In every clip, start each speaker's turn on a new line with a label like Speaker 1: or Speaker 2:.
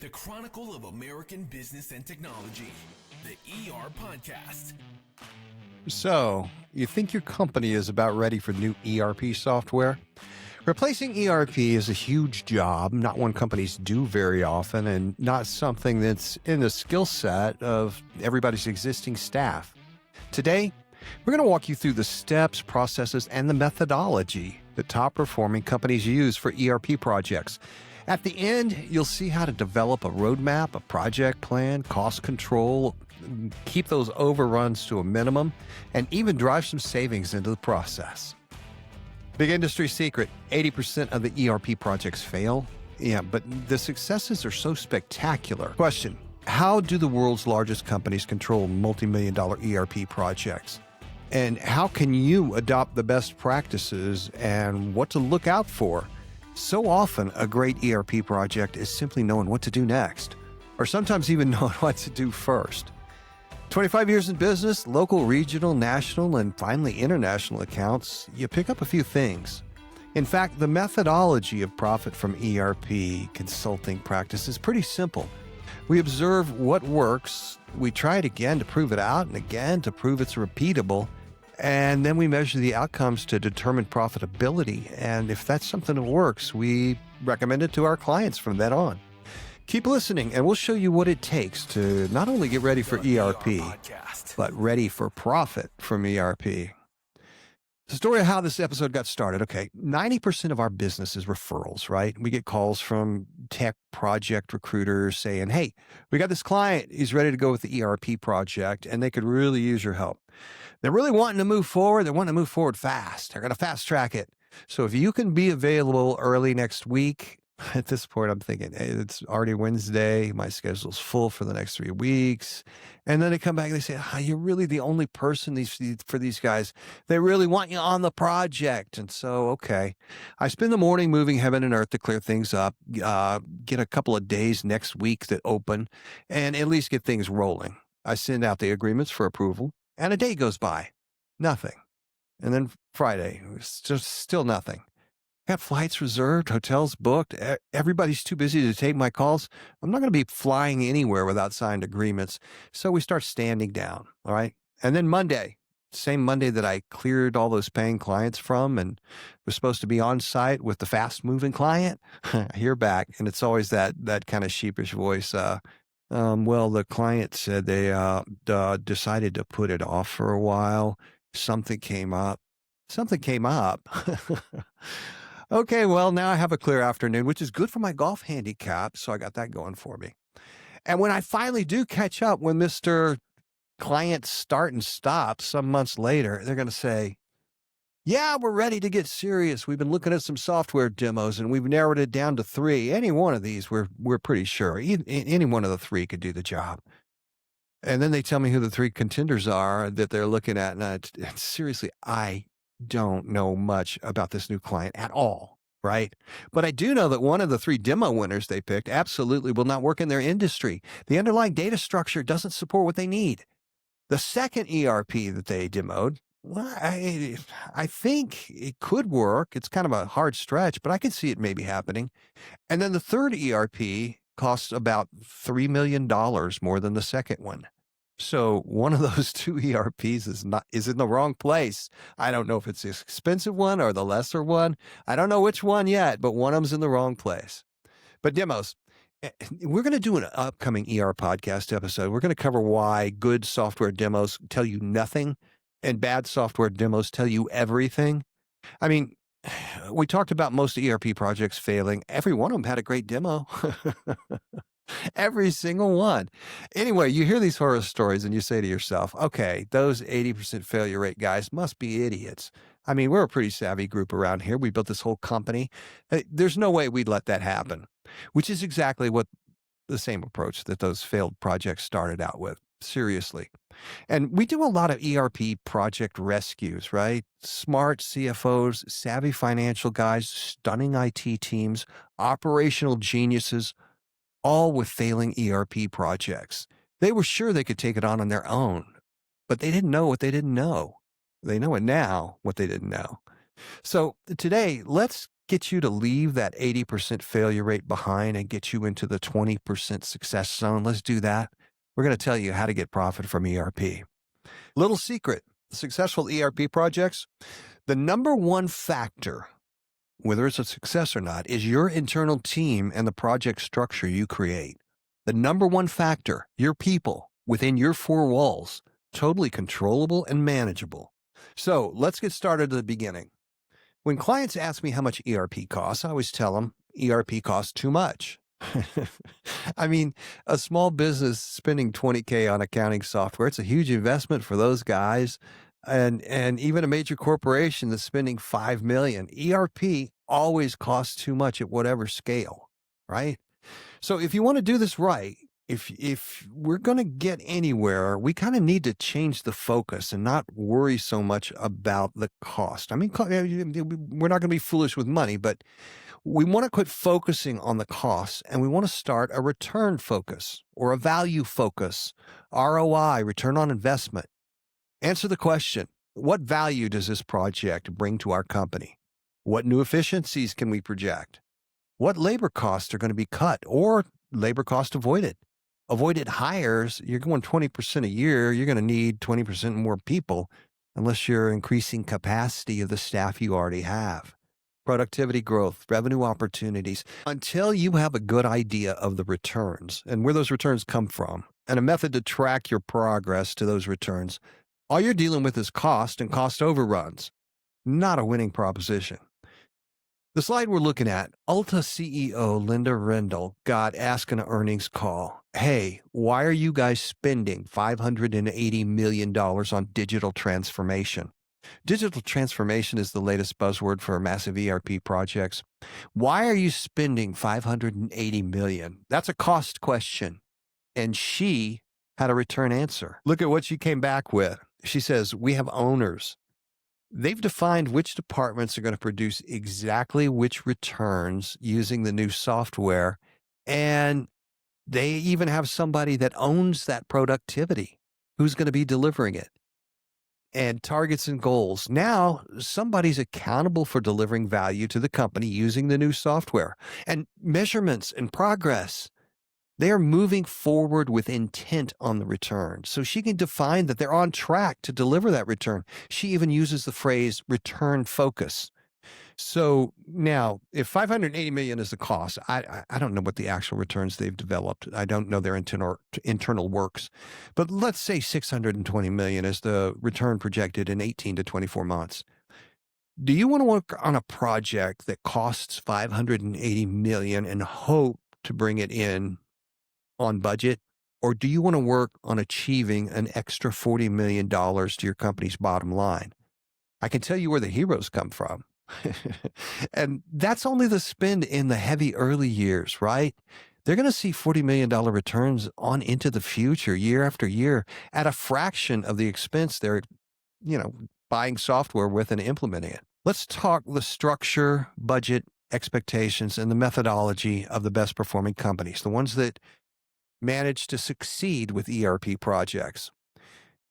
Speaker 1: the Chronicle of American Business and Technology, the ERPodcast.
Speaker 2: So, you think your company is about ready for new ERP software? Replacing ERP is a huge job, not one companies do very often, and not something that's in the skill set of everybody's existing staff. Today, we're going to walk you through the steps, processes, and the methodology that top-performing companies use for ERP projects. At the end, you'll see how to develop a roadmap, a project plan, cost control, keep those overruns to a minimum, and even drive some savings into the process. Big industry secret, 80% of the ERP projects fail. Yeah, but the successes are so spectacular. Question, how do the world's largest companies control multi-million-dollar ERP projects? And how can you adopt the best practices and what to look out for? So often, a great ERP project is simply knowing what to do next, or sometimes even knowing what to do first. 25 years in business, local, regional, national, and finally international accounts, you pick up a few things. In fact, the methodology of Profit from ERP consulting practice is pretty simple. We observe what works, we try it again to prove it out, and again to prove it's repeatable, and then we measure the outcomes to determine profitability, and if that's something that works, we recommend it to our clients from then on. Keep listening, and we'll show you what it takes to not only get ready for ERP, but ready for profit from ERP. The story of how this episode got started. Okay, 90% of our business is referrals, right? We get calls from tech project recruiters saying, hey, we got this client. He's ready to go with the ERP project, and they could really use your help. They're really wanting to move forward. They're wanting to move forward fast. They're going to fast track it. So if you can be available early next week, at this point, I'm thinking, hey, it's already Wednesday. My schedule's full for the next 3 weeks. And then they come back and they say, you're really the only person for these guys. They really want you on the project. And so, okay, I spend the morning moving heaven and earth to clear things up, get a couple of days next week that open, and at least get things rolling. I send out the agreements for approval, and a day goes by. Nothing. And then Friday, still nothing. Got flights reserved, hotels booked. Everybody's too busy to take my calls. I'm not going to be flying anywhere without signed agreements. So we start standing down, all right? And then Monday, same Monday that I cleared all those paying clients from and was supposed to be on site with the fast-moving client, I hear back, and it's always that kind of sheepish voice. Well, the client said they decided to put it off for a while. Something came up. Okay, well, now I have a clear afternoon, which is good for my golf handicap, so I got that going for me. And when I finally do catch up, when Mr. Client start and stop some months later, they're going to say, yeah, we're ready to get serious. We've been looking at some software demos, and we've narrowed it down to 3. Any one of these, we're pretty sure. Any one of the 3 could do the job. And then they tell me who the 3 contenders are that they're looking at, and seriously, I don't know much about this new client at all, right? But I do know that one of the 3 demo winners they picked absolutely will not work in their industry. The underlying data structure doesn't support what they need. The second ERP that they demoed, well, I think it could work. It's kind of a hard stretch, but I could see it maybe happening. And then the third ERP costs about $3 million more than the second one. So one of those 2 ERPs is in the wrong place. I don't know if it's the expensive one or the lesser one. I don't know which one yet, but one of them's in the wrong place. But demos, we're going to do an upcoming ERPodcast episode. We're going to cover why good software demos tell you nothing and bad software demos tell you everything. I mean, we talked about most ERP projects failing. Every one of them had a great demo. Every single one. Anyway, you hear these horror stories and you say to yourself, okay, those 80% failure rate guys must be idiots. I mean, we're a pretty savvy group around here. We built this whole company. There's no way we'd let that happen, which is exactly what the same approach that those failed projects started out with. Seriously. And we do a lot of ERP project rescues, right? Smart CFOs, savvy financial guys, stunning IT teams, operational geniuses, all with failing ERP projects. They were sure they could take it on their own, but they didn't know what they didn't know. They know it now, what they didn't know. So today, let's get you to leave that 80% failure rate behind and get you into the 20% success zone? Let's do that. We're going to tell you how to get profit from ERP. Little secret, successful ERP projects, the number one factor, whether it's a success or not, is your internal team and the project structure you create. The number one factor, your people within your four walls, totally controllable and manageable. So let's get started at the beginning. When clients ask me how much ERP costs, I always tell them ERP costs too much. I mean, a small business spending $20K on accounting software, it's a huge investment for those guys. And even a major corporation that's spending $5 million, ERP always costs too much at whatever scale, right? So if you want to do this right, if we're going to get anywhere, we kind of need to change the focus and not worry so much about the cost. I mean, we're not going to be foolish with money, but we want to quit focusing on the costs, and we want to start a return focus or a value focus, ROI, return on investment. Answer the question, what value does this project bring to our company? What new efficiencies can we project? What labor costs are going to be cut or labor cost avoided? Avoided hires, you're going 20% a year, you're going to need 20% more people unless you're increasing capacity of the staff you already have. Productivity growth, revenue opportunities, until you have a good idea of the returns and where those returns come from and a method to track your progress to those returns. All you're dealing with is cost and cost overruns, not a winning proposition. The slide we're looking at, Ulta CEO Linda Rendell got asked in an earnings call, hey, why are you guys spending $580 million on digital transformation? Digital transformation is the latest buzzword for massive ERP projects. Why are you spending $580 million? That's a cost question. And she had a return answer. Look at what she came back with. She says, we have owners. They've defined which departments are going to produce exactly which returns using the new software. And they even have somebody that owns that productivity who's going to be delivering it. And targets and goals. Now, somebody's accountable for delivering value to the company using the new software. And measurements and progress. They are moving forward with intent on the return. So she can define that they're on track to deliver that return. She even uses the phrase return focus. So now, if $580 million is the cost, I don't know what the actual returns they've developed. I don't know their internal works. But let's say $620 million is the return projected in 18 to 24 months. Do you want to work on a project that costs $580 million and hope to bring it in on budget? Or do you want to work on achieving an extra $40 million to your company's bottom line? I can tell you where the heroes come from. And that's only the spend in the heavy early years, right? They're going to see $40 million returns on into the future, year after year, at a fraction of the expense they're, buying software with and implementing it. Let's talk the structure, budget, expectations, and the methodology of the best performing companies, the ones that manage to succeed with ERP projects.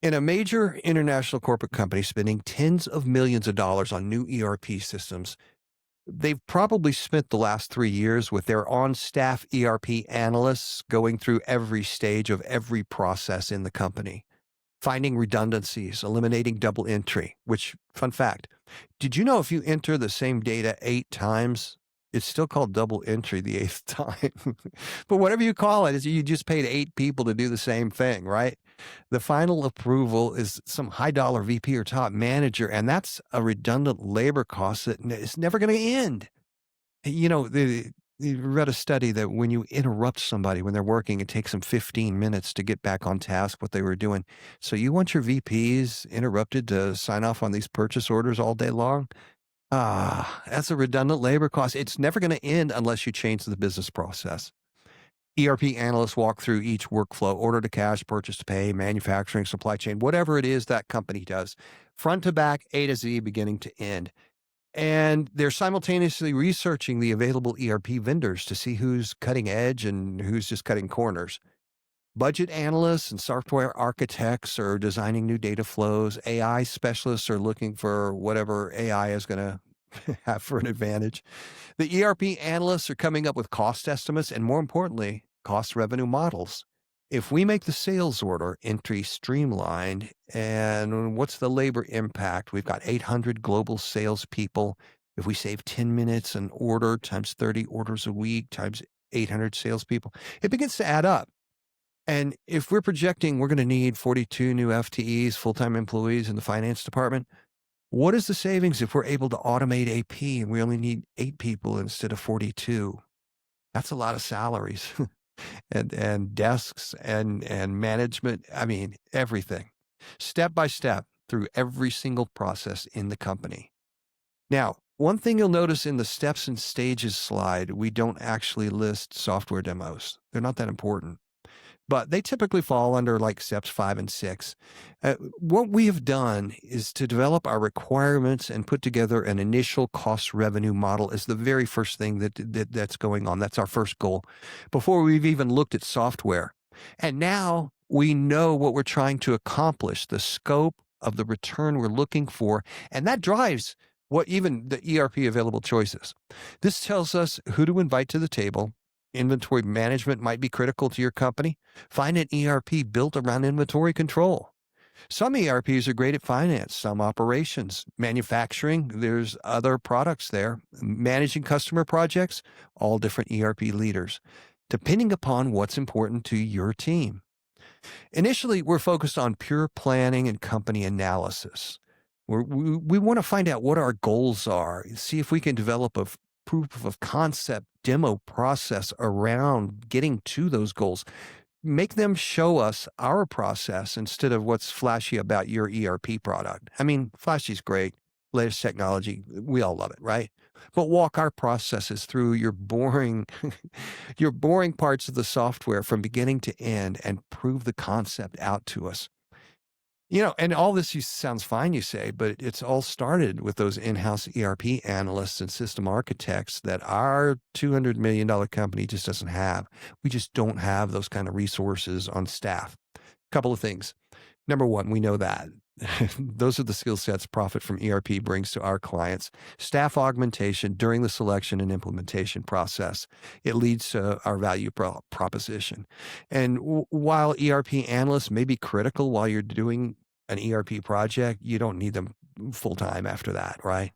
Speaker 2: In a major international corporate company spending tens of millions of dollars on new ERP systems, they've probably spent the last 3 years with their on-staff ERP analysts going through every stage of every process in the company, finding redundancies, eliminating double entry, which, fun fact, did you know if you enter the same data 8 times, it's still called double entry the 8th time. But whatever you call it, you just paid 8 people to do the same thing, right? The final approval is some high-dollar VP or top manager, and that's a redundant labor cost that is never going to end. You read a study that when you interrupt somebody when they're working, it takes them 15 minutes to get back on task what they were doing. So you want your VPs interrupted to sign off on these purchase orders all day long? That's a redundant labor cost. It's never going to end unless you change the business process. ERP analysts walk through each workflow, order to cash, purchase to pay, manufacturing, supply chain, whatever it is that company does, front to back, A to Z, beginning to end. And they're simultaneously researching the available ERP vendors to see who's cutting edge and who's just cutting corners. Budget analysts and software architects are designing new data flows. AI specialists are looking for whatever AI is going to have for an advantage. The ERP analysts are coming up with cost estimates and, more importantly, cost revenue models. If we make the sales order entry streamlined, and what's the labor impact? We've got 800 global salespeople. If we save 10 minutes an order times 30 orders a week times 800 salespeople, it begins to add up. And if we're projecting we're going to need 42 new FTEs, full-time employees in the finance department, what is the savings if we're able to automate AP and we only need 8 people instead of 42? That's a lot of salaries and desks and management. I mean, everything. Step by step through every single process in the company. Now, one thing you'll notice in the steps and stages slide, we don't actually list software demos. They're not that important, but they typically fall under like steps 5 and 6. What we have done is to develop our requirements and put together an initial cost revenue model is the very first thing that's going on. That's our first goal before we've even looked at software. And now we know what we're trying to accomplish, the scope of the return we're looking for, and that drives what even the ERP available choices. This tells us who to invite to the table. Inventory management might be critical to your company. Find an ERP built around inventory control. Some ERPs are great at finance, some operations, manufacturing. There's other products there. Managing customer projects, all different ERP leaders, depending upon what's important to your team. Initially, we're focused on pure planning and company analysis. We want to find out what our goals are, see if we can develop a proof of concept demo process around getting to those goals. Make them show us our process instead of what's flashy about your ERP product. I mean, flashy's great, latest technology, we all love it, right? But walk our processes through your boring parts of the software from beginning to end and prove the concept out to us. And all this sounds fine, you say, but it's all started with those in-house ERP analysts and system architects that our $200 million company just doesn't have. We just don't have those kind of resources on staff. Couple of things. Number one, we know that. Those are the skill sets Profit from ERP brings to our clients. Staff augmentation during the selection and implementation process. It leads to our value proposition. And while ERP analysts may be critical while you're doing an ERP project, you don't need them full-time after that, right?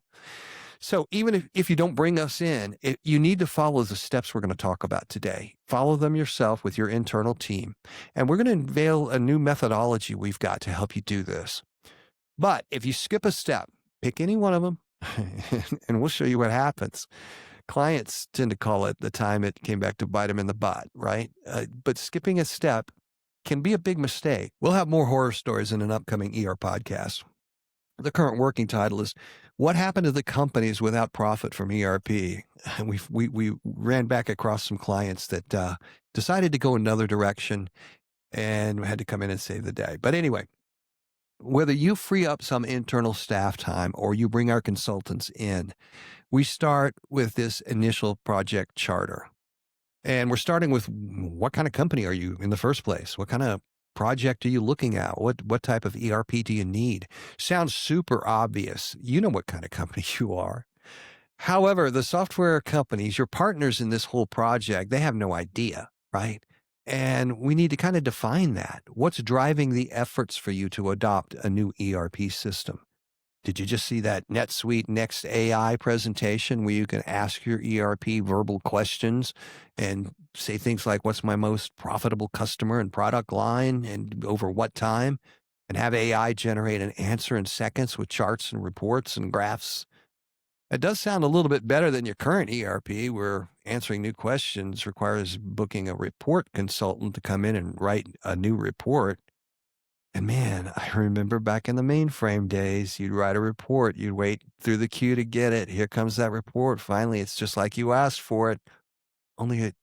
Speaker 2: So even if you don't bring us in, you need to follow the steps we're going to talk about today. Follow them yourself with your internal team. And we're going to unveil a new methodology we've got to help you do this. But if you skip a step, pick any one of them, and we'll show you what happens. Clients tend to call it the time it came back to bite them in the butt, right? But skipping a step can be a big mistake. We'll have more horror stories in an upcoming ERPodcast. The current working title is What Happened to the Companies Without Profit from ERP? And we ran back across some clients that decided to go another direction and had to come in and save the day. But anyway, whether you free up some internal staff time or you bring our consultants in, we start with this initial project charter. And we're starting with what kind of company are you in the first place? What kind of project are you looking at? What type of ERP do you need? Sounds super obvious. You know what kind of company you are. However, the software companies, your partners in this whole project, they have no idea, right? And we need to kind of define that. What's driving the efforts for you to adopt a new ERP system? Did you just see that NetSuite Next AI presentation where you can ask your ERP verbal questions and say things like, what's my most profitable customer and product line and over what time? And have AI generate an answer in seconds with charts and reports and graphs? It does sound a little bit better than your current ERP, where answering new questions requires booking a report consultant to come in and write a new report. And man, I remember back in the mainframe days, you'd write a report, you'd wait through the queue to get it. Here comes that report. Finally, it's just like you asked for it, only it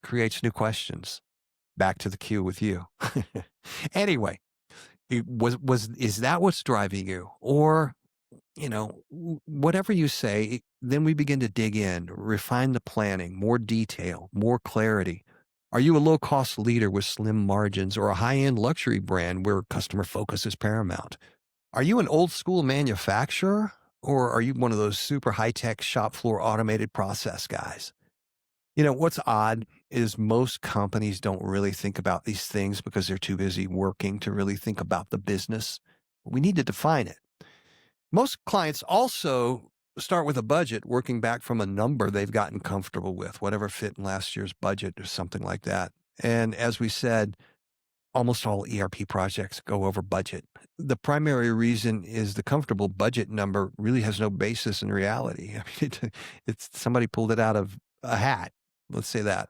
Speaker 2: creates new questions. Back to the queue with you. Anyway, is that what's driving you? Or, whatever you say, then we begin to dig in, refine the planning, more detail, more clarity. Are you a low-cost leader with slim margins or a high-end luxury brand where customer focus is paramount? Are you an old-school manufacturer or are you one of those super high-tech shop floor automated process guys? What's odd is most companies don't really think about these things because they're too busy working to really think about the business. We need to define it. Most clients also start with a budget, working back from a number they've gotten comfortable with, whatever fit in last year's budget or something like that. And as we said, almost all ERP projects go over budget. The primary reason is the comfortable budget number really has no basis in reality. I mean, it's somebody pulled it out of a hat. Let's say that.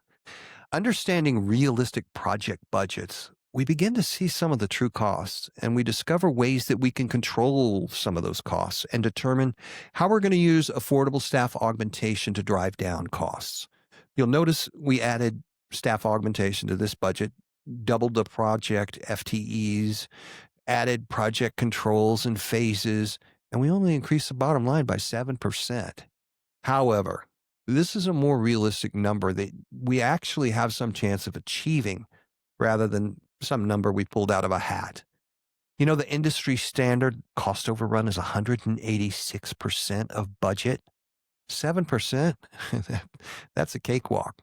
Speaker 2: Understanding realistic project budgets, we begin to see some of the true costs, and we discover ways that we can control some of those costs and determine how we're going to use affordable staff augmentation to drive down costs. You'll notice we added staff augmentation to this budget, doubled the project FTEs, added project controls and phases, and we only increased the bottom line by 7%. However, this is a more realistic number that we actually have some chance of achieving rather than some number we pulled out of a hat. The industry standard cost overrun is 186% of budget. 7%? That's a cakewalk.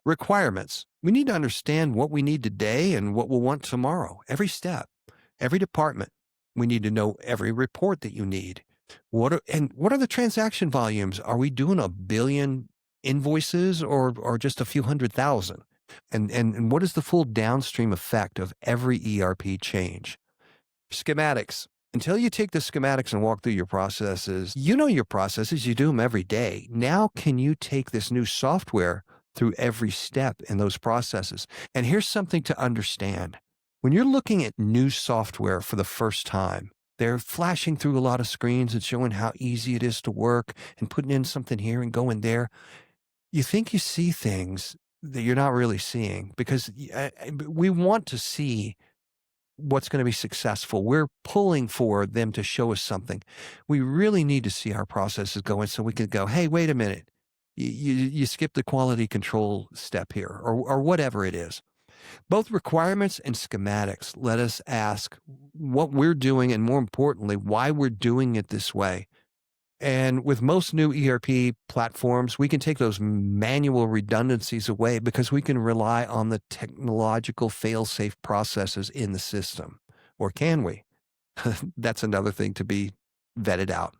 Speaker 2: Requirements. We need to understand what we need today and what we'll want tomorrow. Every step, every department. We need to know every report that you need. What are the transaction volumes? Are we doing 1 billion invoices or just a few 100,000? And what is the full downstream effect of every ERP change? Schematics. Until you take the schematics and walk through your processes, your processes, you do them every day. Now, can you take this new software through every step in those processes? And here's something to understand. When you're looking at new software for the first time, they're flashing through a lot of screens and showing how easy it is to work and putting in something here and going there. You think you see things that you're not really seeing because we want to see what's going to be successful. We're pulling for them to show us something. We really need to see our processes going so we can go, hey, wait a minute. You skipped the quality control step here or whatever it is. Both requirements and schematics let us ask what we're doing and, more importantly, why we're doing it this way. And with most new ERP platforms, we can take those manual redundancies away because we can rely on the technological fail-safe processes in the system. Or can we? That's another thing to be vetted out.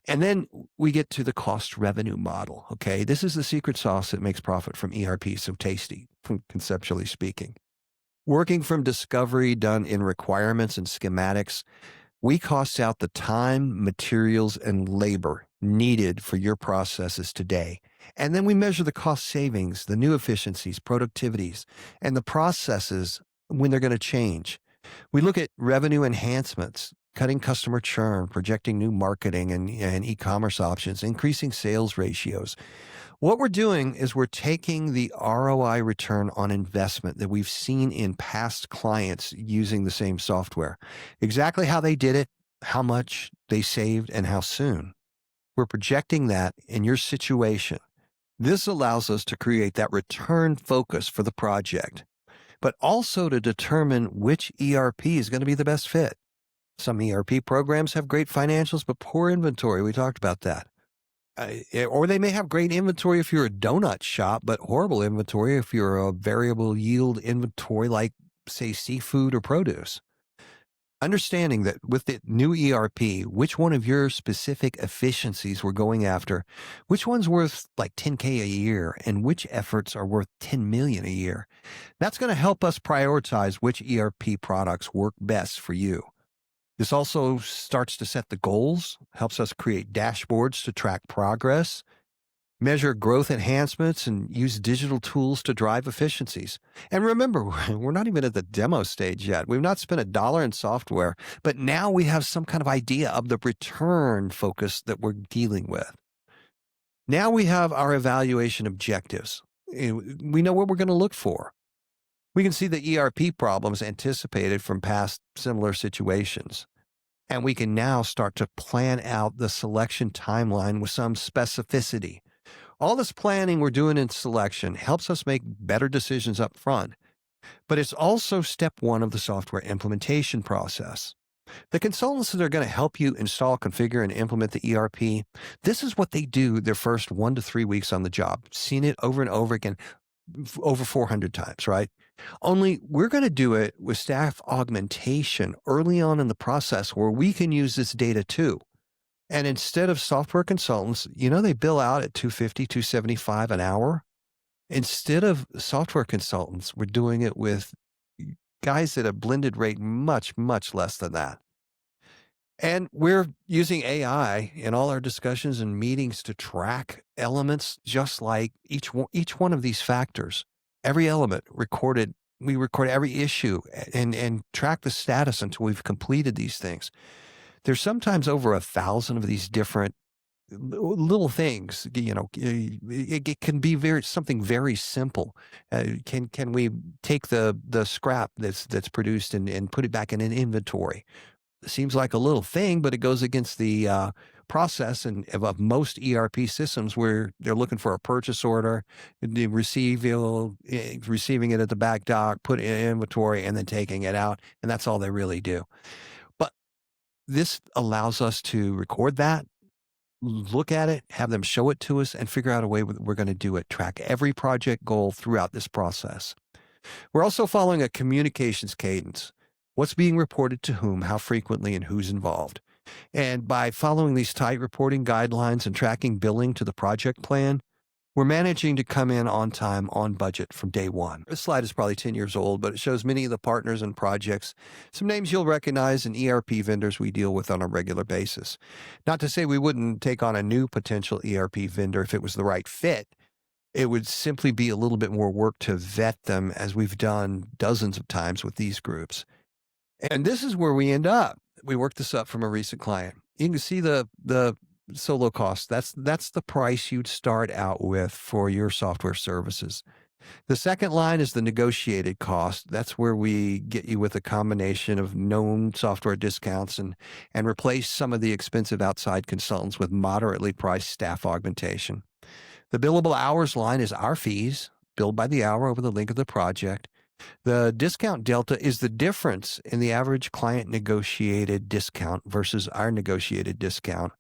Speaker 2: And then we get to the cost revenue model. Okay, this is the secret sauce that makes profit from ERP so tasty, conceptually speaking. Working from discovery done in requirements and schematics, we cost out the time, materials, and labor needed for your processes today. And then we measure the cost savings, the new efficiencies, productivities, and the processes when they're going to change. We look at revenue enhancements, cutting customer churn, projecting new marketing and e-commerce options, increasing sales ratios. What we're doing is we're taking the ROI return on investment that we've seen in past clients using the same software, exactly how they did it, how much they saved, and how soon. We're projecting that in your situation. This allows us to create that return focus for the project, but also to determine which ERP is going to be the best fit. Some ERP programs have great financials, but poor inventory. We talked about that. Or they may have great inventory if you're a donut shop, but horrible inventory if you're a variable yield inventory like, say, seafood or produce. Understanding that with the new ERP, which one of your specific efficiencies we're going after, which one's worth like $10K a year, and which efforts are worth $10 million a year, that's going to help us prioritize which ERP products work best for you. This also starts to set the goals, helps us create dashboards to track progress, measure growth enhancements, and use digital tools to drive efficiencies. And remember, we're not even at the demo stage yet. We've not spent $1 in software, but now we have some kind of idea of the return focus that we're dealing with. Now we have our evaluation objectives. We know what we're going to look for. We can see the ERP problems anticipated from past similar situations. And we can now start to plan out the selection timeline with some specificity. All this planning we're doing in selection helps us make better decisions up front. But it's also step one of the software implementation process. The consultants that are going to help you install, configure, and implement the ERP, this is what they do their first 1 to 3 weeks on the job. Seen it over and over again, over 400 times, right? Only we're going to do it with staff augmentation early on in the process where we can use this data too. And instead of software consultants, they bill out at 250, 275 an hour. Instead of software consultants, we're doing it with guys at a blended rate much, much less than that. And we're using AI in all our discussions and meetings to track elements, just like each one of these factors. Every element recorded, we record every issue and track the status until we've completed these things. There's sometimes over 1,000 of these different little things. It can be something very simple. Can we take the scrap that's produced and put it back in an inventory? It seems like a little thing, but it goes against the process of most ERP systems where they're looking for a purchase order, receiving it at the back dock, put it in inventory, and then taking it out, and that's all they really do. But this allows us to record that, look at it, have them show it to us, and figure out a way we're going to do it. Track every project goal throughout this process. We're also following a communications cadence. What's being reported to whom, how frequently, and who's involved. And by following these tight reporting guidelines and tracking billing to the project plan, we're managing to come in on time, on budget from day one. This slide is probably 10 years old, but it shows many of the partners and projects, some names you'll recognize, and ERP vendors we deal with on a regular basis. Not to say we wouldn't take on a new potential ERP vendor if it was the right fit. It would simply be a little bit more work to vet them, as we've done dozens of times with these groups. And this is where we end up. We worked this up from a recent client. You can see the solo cost. That's the price you'd start out with for your software services. The second line is the negotiated cost. That's where we get you with a combination of known software discounts and replace some of the expensive outside consultants with moderately priced staff augmentation. The billable hours line is our fees, billed by the hour over the length of the project. The discount delta is the difference in the average client negotiated discount versus our negotiated discount.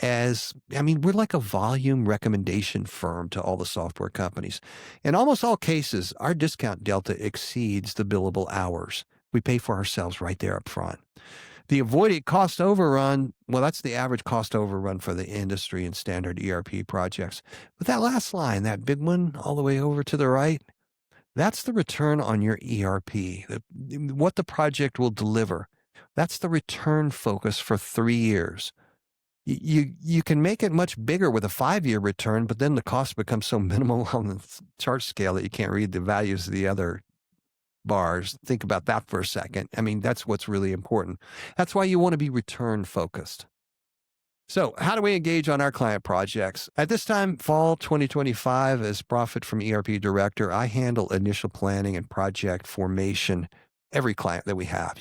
Speaker 2: We're like a volume recommendation firm to all the software companies. In almost all cases, our discount delta exceeds the billable hours. We pay for ourselves right there up front. The avoided cost overrun, well, that's the average cost overrun for the industry and standard ERP projects. But that last line, that big one all the way over to the right, that's the return on your ERP, what the project will deliver. That's the return focus for 3 years. You can make it much bigger with a 5-year return, but then the cost becomes so minimal on the chart scale that you can't read the values of the other bars. Think about that for a second. That's what's really important. That's why you want to be return focused. So how do we engage on our client projects? At this time, fall 2025, as Profit from ERP Director, I handle initial planning and project formation, every client that we have.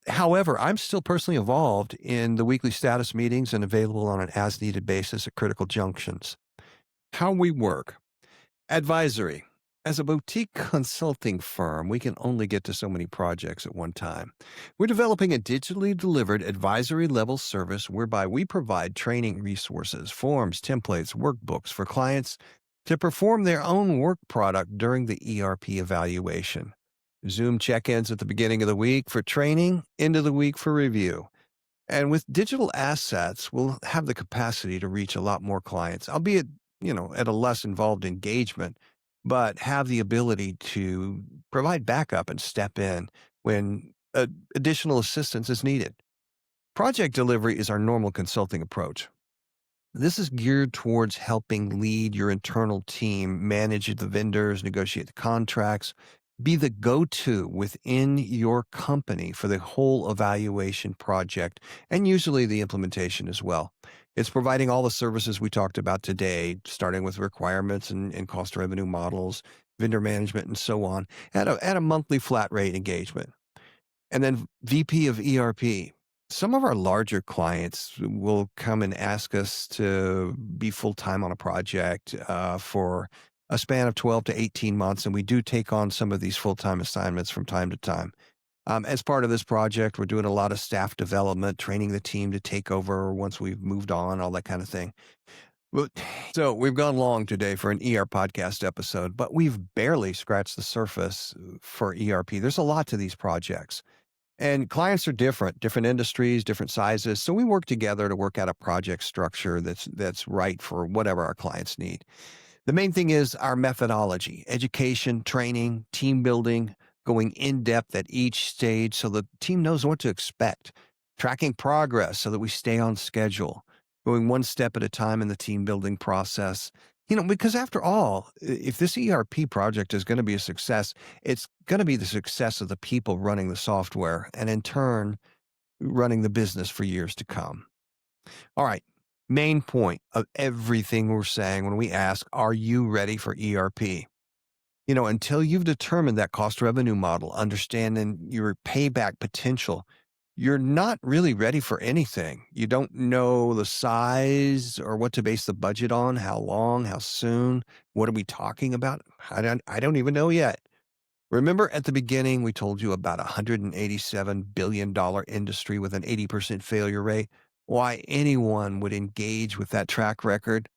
Speaker 2: However, I'm still personally involved in the weekly status meetings and available on an as-needed basis at critical junctions. How we work. Advisory. As a boutique consulting firm, we can only get to so many projects at one time. We're developing a digitally delivered advisory level service whereby we provide training resources, forms, templates, workbooks for clients to perform their own work product during the ERP evaluation. Zoom check-ins at the beginning of the week for training, end of the week for review. And with digital assets, we'll have the capacity to reach a lot more clients, albeit, at a less involved engagement, but have the ability to provide backup and step in when additional assistance is needed. Project delivery is our normal consulting approach. This is geared towards helping lead your internal team, manage the vendors, negotiate the contracts, be the go-to within your company for the whole evaluation project, and usually the implementation as well. It's providing all the services we talked about today, starting with requirements and cost revenue models, vendor management, and so on, at a monthly flat rate engagement. And then VP of ERP. Some of our larger clients will come and ask us to be full-time on a project for a span of 12 to 18 months, and we do take on some of these full-time assignments from time to time. As part of this project, we're doing a lot of staff development, training the team to take over once we've moved on, all that kind of thing. But- So we've gone long today for an ERPodcast episode, but we've barely scratched the surface for ERP. There's a lot to these projects. And clients are different industries, different sizes. So we work together to work out a project structure that's right for whatever our clients need. The main thing is our methodology, education, training, team building, going in depth at each stage so the team knows what to expect, tracking progress so that we stay on schedule, going one step at a time in the team building process. Because after all, if this ERP project is going to be a success, it's going to be the success of the people running the software and in turn, running the business for years to come. All right. Main point of everything we're saying when we ask, are you ready for ERP? Until you've determined that cost revenue model, understanding your payback potential, you're not really ready for anything. You don't know the size or what to base the budget on, how long, how soon, what are we talking about? I don't even know yet. Remember at the beginning, we told you about a $187 billion industry with an 80% failure rate? Why anyone would engage with that track record?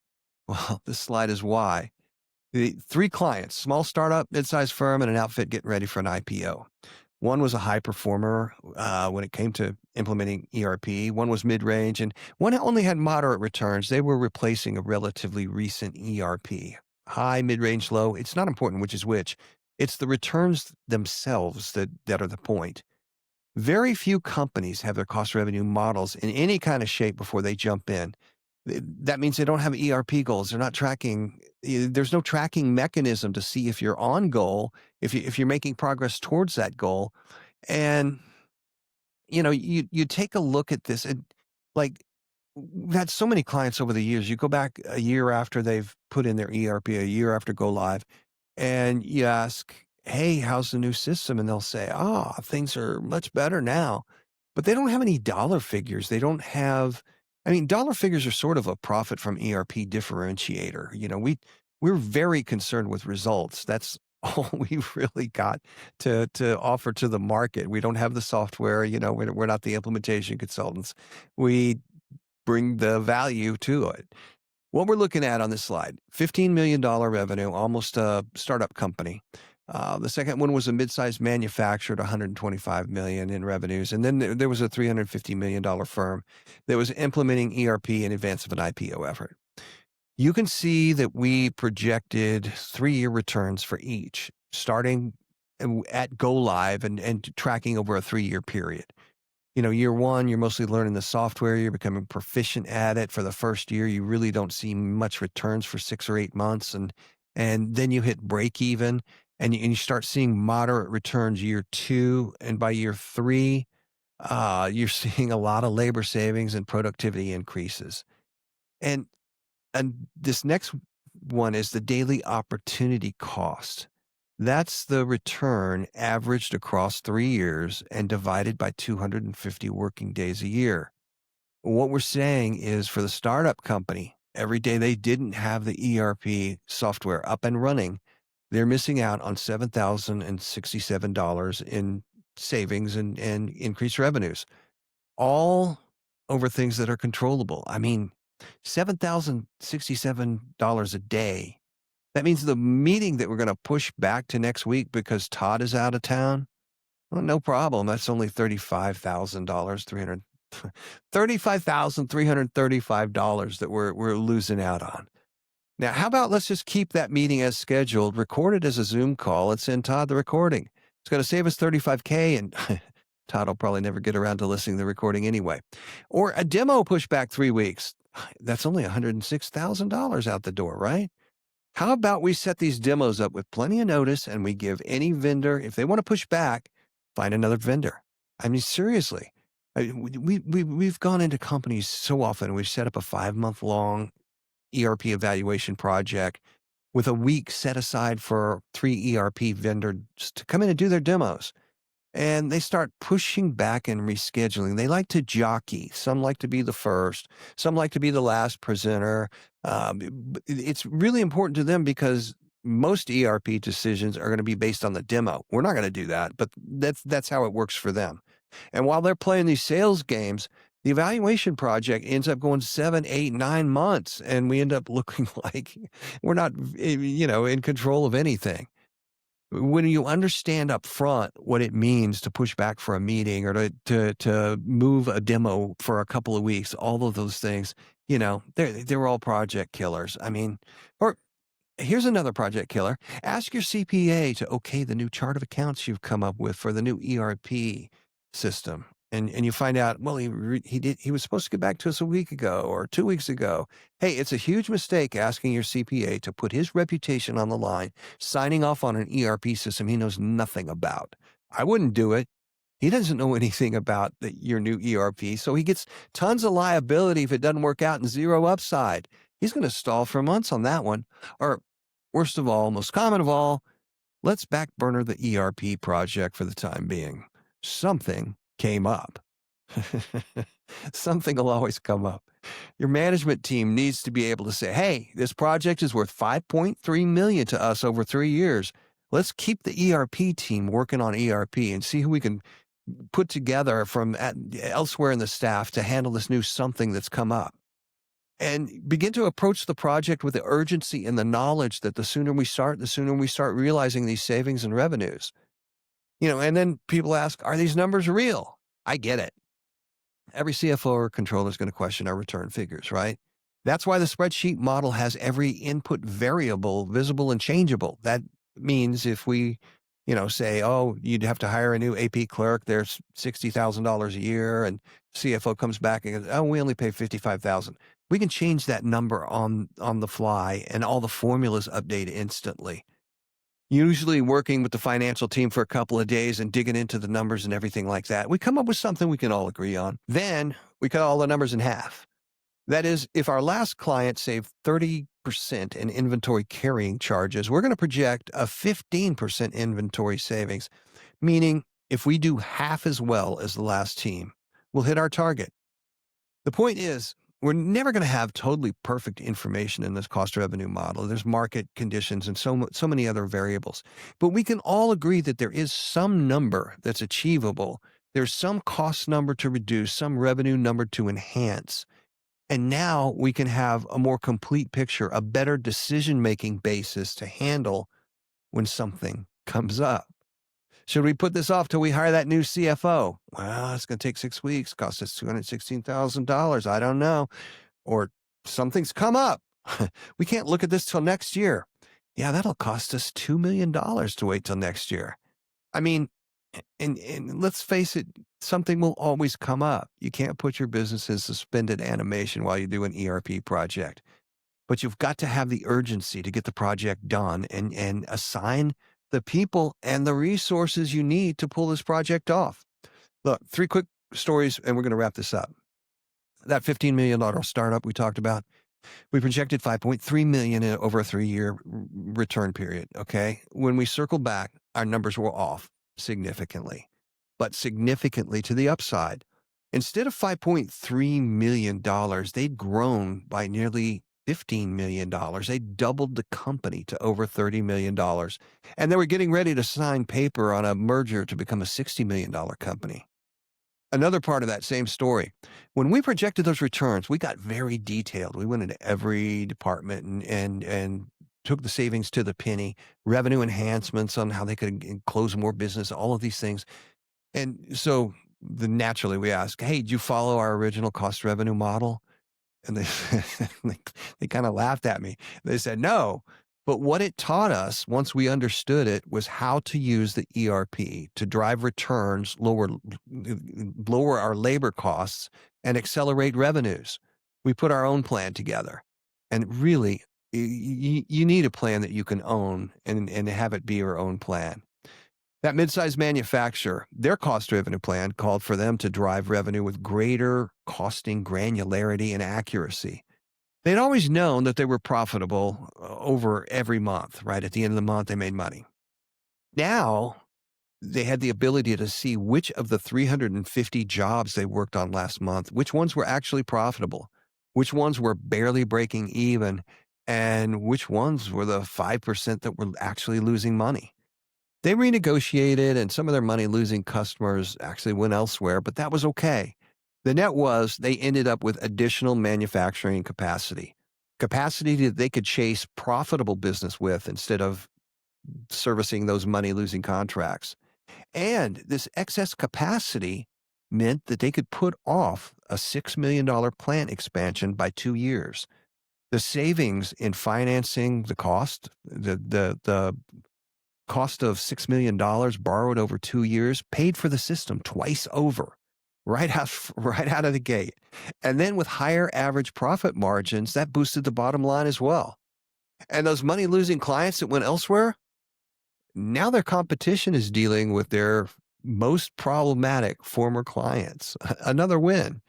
Speaker 2: Well, this slide is why. The three clients, small startup, mid-sized firm, and an outfit getting ready for an IPO. One was a high performer when it came to implementing ERP. One was mid-range, and one only had moderate returns. They were replacing a relatively recent ERP. High, mid-range, low. It's not important which is which. It's the returns themselves that are the point. Very few companies have their cost revenue models in any kind of shape before they jump in. That means they don't have ERP goals. They're not tracking. There's no tracking mechanism to see if you're on goal, if you're making progress towards that goal. And, you take a look at this and like we've had so many clients over the years. You go back a year after they've put in their ERP, a year after go live, and you ask, hey, how's the new system? And they'll say, things are much better now. But they don't have any dollar figures. They don't have, dollar figures are sort of a profit from ERP differentiator. We're very concerned with results. That's all we've really got to offer to the market. We don't have the software, we're not the implementation consultants. We bring the value to it. What we're looking at on this slide, $15 million revenue, almost a startup company. The second one was a mid-sized manufacturer at $125 million in revenues. And then there was a $350 million firm that was implementing ERP in advance of an IPO effort. You can see that we projected 3-year returns for each, starting at go live and tracking over a 3-year period. Year one, you're mostly learning the software. You're becoming proficient at it. For the first year, you really don't see much returns for 6 or 8 months. And then you hit break even and you start seeing moderate returns year 2. And by year 3, you're seeing a lot of labor savings and productivity increases. And this next one is the daily opportunity cost. That's the return averaged across 3 years and divided by 250 working days a year. What we're saying is for the startup company, every day they didn't have the ERP software up and running, they're missing out on $7,067 in savings and increased revenues, all over things that are controllable. $7,067 a day. That means the meeting that we're going to push back to next week because Todd is out of town. Well, no problem. That's only $35,000, $35,335 that we're losing out on. Now, how about let's just keep that meeting as scheduled, record it as a Zoom call, and send Todd the recording. It's going to save us $35K, and Todd will probably never get around to listening to the recording anyway. Or a demo push back 3 weeks. That's only $106,000 out the door, right? How about we set these demos up with plenty of notice and we give any vendor, if they want to push back, find another vendor. Seriously, we've gone into companies so often. We've set up a 5-month-long ERP evaluation project with a week set aside for 3 ERP vendors to come in and do their demos. And they start pushing back and rescheduling. They like to jockey. Some like to be the first. Some like to be the last presenter. It's really important to them because most ERP decisions are going to be based on the demo. We're not going to do that, but that's how it works for them. And while they're playing these sales games, the evaluation project ends up going 7, 8, 9 months, and we end up looking like we're not, in control of anything. When you understand up front what it means to push back for a meeting or to move a demo for a couple of weeks, all of those things, they're all project killers. I mean, or here's another project killer. Ask your CPA to okay the new chart of accounts you've come up with for the new ERP system. And you find out, well, he was supposed to get back to us a week ago or 2 weeks ago. Hey, it's a huge mistake asking your CPA to put his reputation on the line, signing off on an ERP system he knows nothing about. I wouldn't do it. He doesn't know anything about your new ERP, so he gets tons of liability if it doesn't work out and zero upside. He's going to stall for months on that one. Or worst of all, most common of all, let's back burner the ERP project for the time being. Something came up. Something will always come up. Your management team needs to be able to say, hey, this project is worth $5.3 million to us over 3 years. Let's keep the ERP team working on ERP and see who we can put together from elsewhere in the staff to handle this new something that's come up. And begin to approach the project with the urgency and the knowledge that the sooner we start realizing these savings and revenues. And then people ask, are these numbers real? I get it. Every CFO or controller is going to question our return figures, right? That's why the spreadsheet model has every input variable visible and changeable. That means if we, say, oh, you'd have to hire a new AP clerk, there's $60,000 a year, and CFO comes back and goes, oh, we only pay $55,000. We can change that number on the fly, and all the formulas update instantly. Usually working with the financial team for a couple of days and digging into the numbers and everything like that, we come up with something we can all agree on. Then we cut all the numbers in half. That is, if our last client saved 30% in inventory carrying charges, we're going to project a 15% inventory savings, meaning if we do half as well as the last team, we'll hit our target. The point is, we're never going to have totally perfect information in this cost revenue model. There's market conditions and so many other variables. But we can all agree that there is some number that's achievable. There's some cost number to reduce, some revenue number to enhance. And now we can have a more complete picture, a better decision-making basis to handle when something comes up. Should we put this off till we hire that new CFO? Well, it's going to take 6 weeks, cost us $216,000. I don't know. Or something's come up. We can't look at this till next year. Yeah, that'll cost us $2 million to wait till next year. I mean, and let's face it, something will always come up. You can't put your business in suspended animation while you do an ERP project. But you've got to have the urgency to get the project done and assign the people and the resources you need to pull this project off. Look, 3 quick stories, and we're going to wrap this up. That $15 million startup we talked about, we projected $5.3 million over a 3-year return period, okay? When we circled back, our numbers were off significantly, but significantly to the upside. Instead of $5.3 million, they'd grown by nearly $15 million. They doubled the company to over $30 million. And they were getting ready to sign paper on a merger to become a $60 million company. Another part of that same story, when we projected those returns, we got very detailed. We went into every department and took the savings to the penny, revenue enhancements on how they could close more business, all of these things. And so naturally we asked, hey, did you follow our original cost revenue model? And they kind of laughed at me. They said, no, but what it taught us once we understood it was how to use the ERP to drive returns, lower our labor costs, and accelerate revenues. We put our own plan together. And really, you need a plan that you can own and have it be your own plan. That mid-sized manufacturer, their cost revenue plan called for them to drive revenue with greater costing granularity and accuracy. They'd always known that they were profitable over every month, right? At the end of the month, they made money. Now, they had the ability to see which of the 350 jobs they worked on last month, which ones were actually profitable, which ones were barely breaking even, and which ones were the 5% that were actually losing money. They renegotiated, and some of their money-losing customers actually went elsewhere, but that was okay. The net was they ended up with additional manufacturing capacity that they could chase profitable business with instead of servicing those money-losing contracts. And this excess capacity meant that they could put off a $6 million plant expansion by 2 years. The savings in financing the cost, the cost of $6 million borrowed over 2 years, paid for the system twice over, right out of the gate. And then with higher average profit margins, that boosted the bottom line as well. And those money-losing clients that went elsewhere, now their competition is dealing with their most problematic former clients. Another win.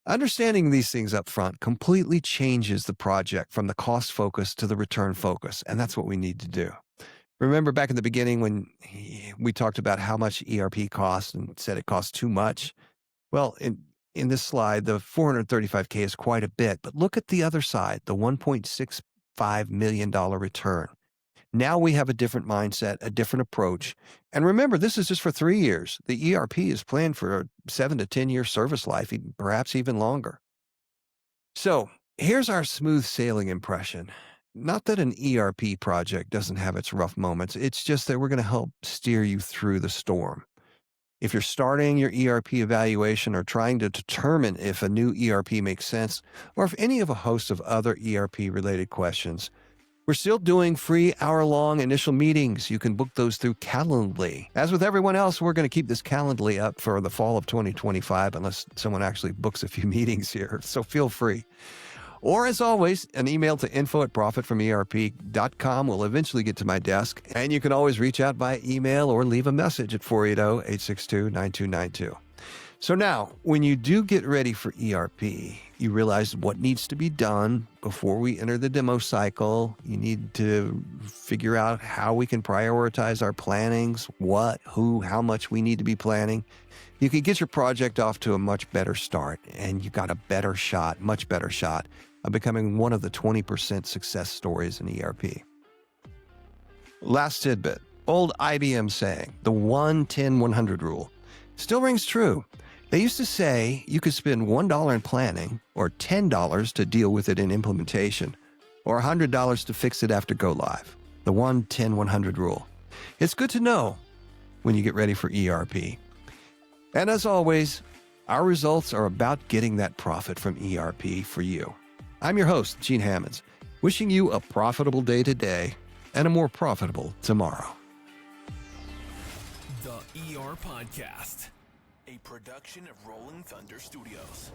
Speaker 2: Understanding these things up front completely changes the project from the cost focus to the return focus, and that's what we need to do. Remember back in the beginning when we talked about how much ERP costs and said it costs too much? Well, in this slide, the $435K is quite a bit, but look at the other side, the $1.65 million return. Now we have a different mindset, a different approach. And remember, this is just for 3 years. The ERP is planned for a 7 to 10 year service life, perhaps even longer. So here's our smooth sailing impression. Not that an ERP project doesn't have its rough moments. It's just that we're going to help steer you through the storm. If you're starting your ERP evaluation or trying to determine if a new ERP makes sense, or if any of a host of other ERP-related questions, we're still doing free hour-long initial meetings. You can book those through Calendly. As with everyone else, we're going to keep this Calendly up for the fall of 2025 unless someone actually books a few meetings here, so feel free. Or as always, an email to info@ProfitFromERP.com will eventually get to my desk, and you can always reach out by email or leave a message at 480-862-9292. So now, when you do get ready for ERP, you realize what needs to be done before we enter the demo cycle. You need to figure out how we can prioritize our plannings, what, who, how much we need to be planning. You can get your project off to a much better start, and you've got a better shot, much better shot, of becoming one of the 20% success stories in ERP. Last tidbit, old IBM saying, the 1-10-100 rule, still rings true. They used to say you could spend $1 in planning, or $10 to deal with it in implementation, or $100 to fix it after go live. The 1-10-100 rule. It's good to know when you get ready for ERP. And as always, our results are about getting that profit from ERP for you. I'm your host, Gene Hammonds, wishing you a profitable day today and a more profitable tomorrow.
Speaker 1: The ERPodcast, a production of Rolling Thunder Studios.